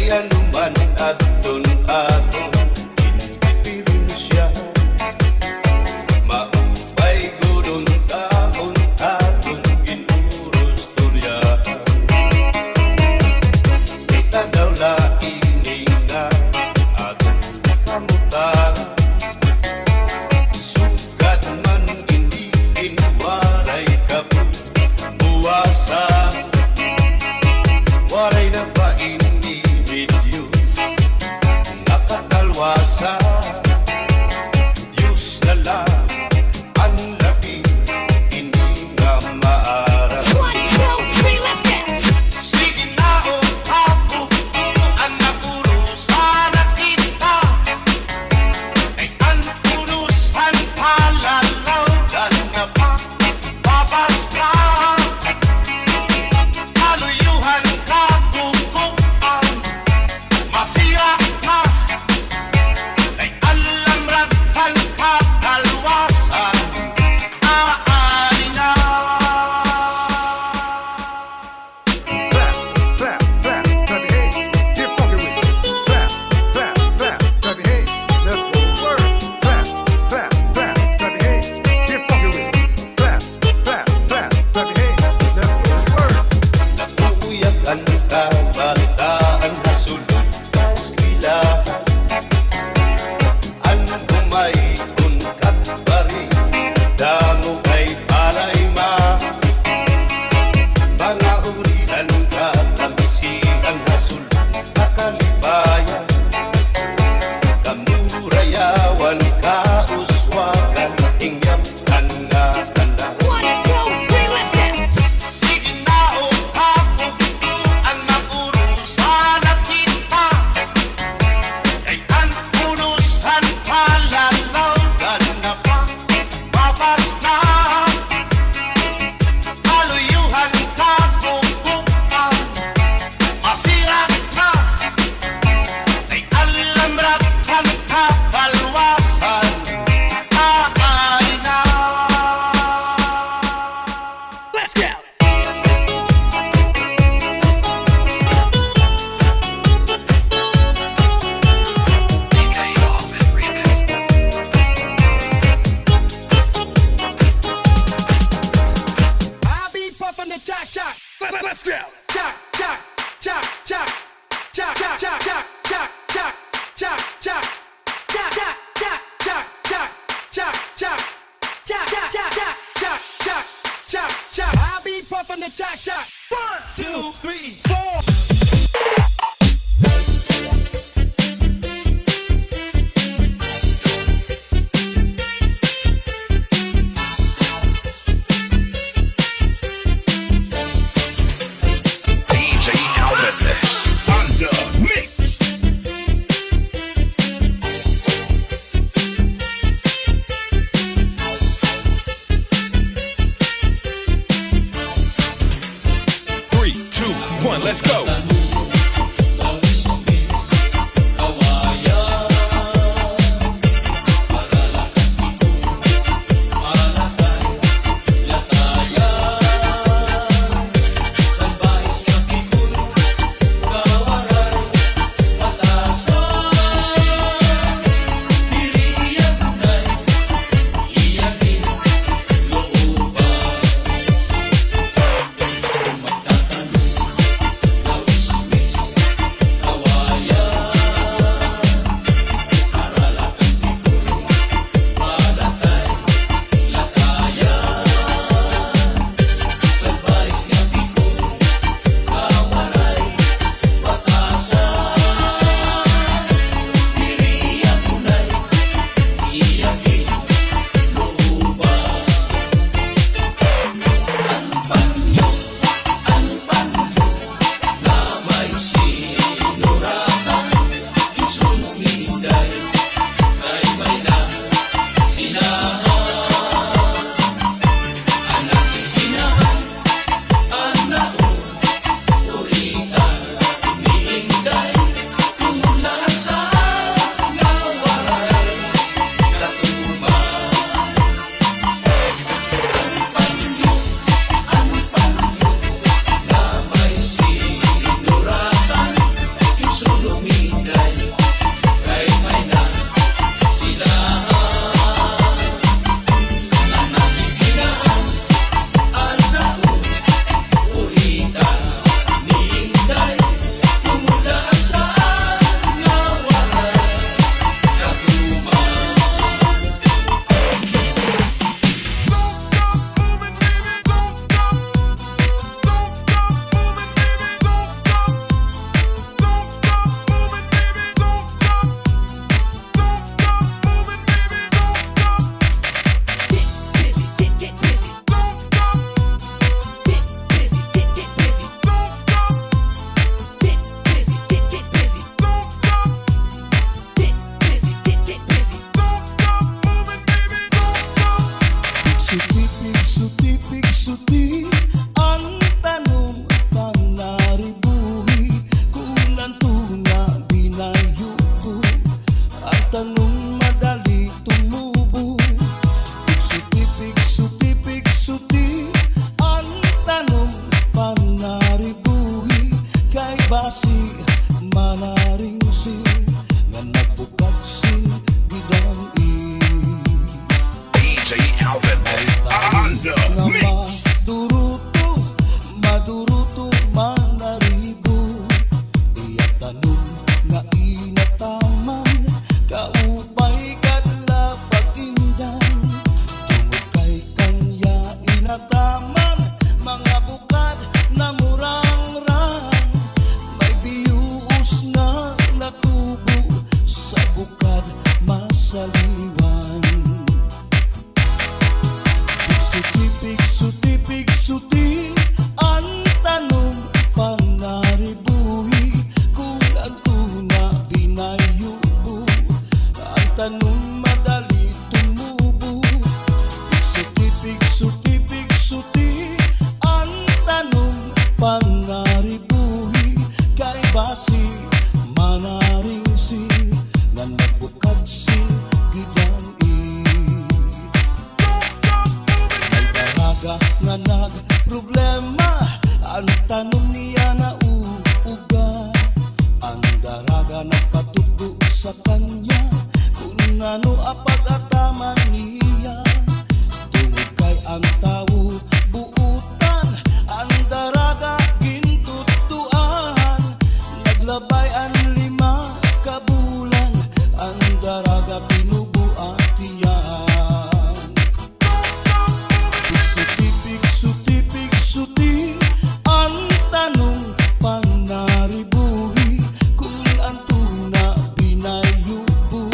anuman aton-aton inspirasya maupay gudon taon aton ginuros turya kita daw laing nga aton kamutan sugat man hindi inwaray kabuwasa waray na pa hindi video nakatalwasa Diyos na lang ang labi hindi nga maara 1, 2, 3, let's go! sige na o ako ang napurusan na kita ay ang purusan palalaw dan na pa babasta kaluyuhan kabukuan masira ka ay saliwan. Pigsuti, ang tanong panaribuhi, kung ang tuna binayubo, ang tanong madali tumubo. Pigsuti, ang tanong panaribuhi, kay basi manaring sing, nga nagbukad sing gidang-i. Nga nagproblema, ang tanong niya na uuga. Ang daraga nagpatuto sa kanya, kung ano apag-ataman niya. Tungod kay ang tao buutan, ang daraga gintutuan. Naglabay ang 5 ka bulan, ang daraga pinubuatian. Pigsuti, ang tanong panaribuhi, kung ang tuna binayubo,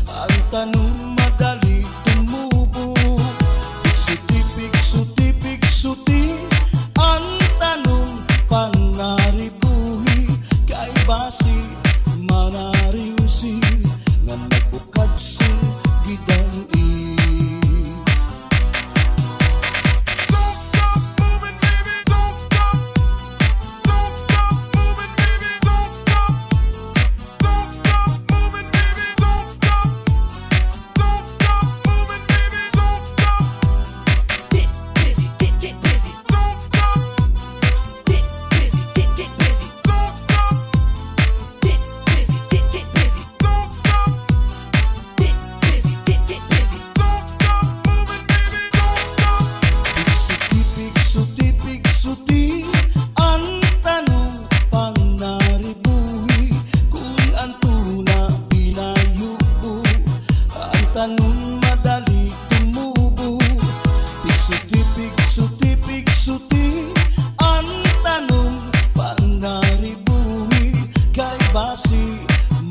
ang tanong madali tumubo. Pigsuti, ang tanong panaribuhi, kay basi manaring sing, nga nagbukad sing gidang-i. Pigsuti, ang tanong panaribuhi, kung ang tuna binayubo, ang tanong madali tumubo. Pigsuti, ang tanong panaribuhi, kay basi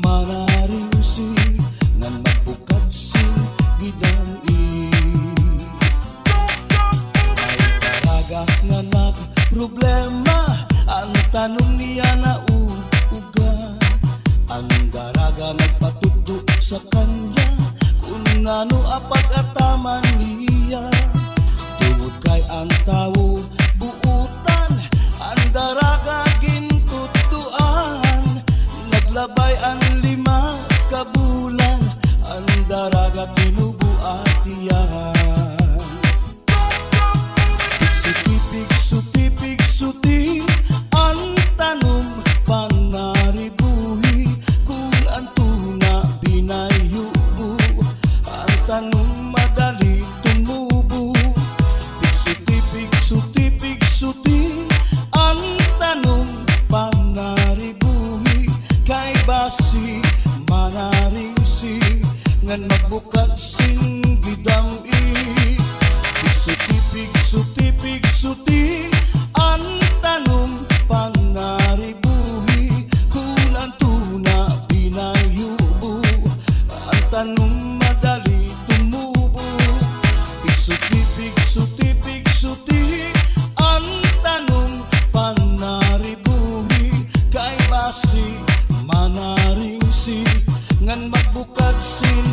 manaring sing, nga nagbukad sing gidang-i. Nga nagproblema, ang tanong niya na uuga. Ang daraga nagpatuto sa kanya, kung ano apag-ataman niya. Tungod kay ang tao buutan, ang daraga gintutuan. Naglabay ang 5 ka bulan, ang daraga pinubuatian. Pigsuti, ang tanong panaribuhi, kung ang tuna binayubo, ang tanong madali tumubo. Pigsuti, ang tanong panaribuhi, kay basi manaring sing, nga nagbukad sing gidang-i. Pigsuti, ang tanong panaribuhi, kung ang tuna binayubo, ang tanong madali tumubo. Pigsuti, ang tanong panaribuhi, kay basi manaring sing, ngan magbukad sin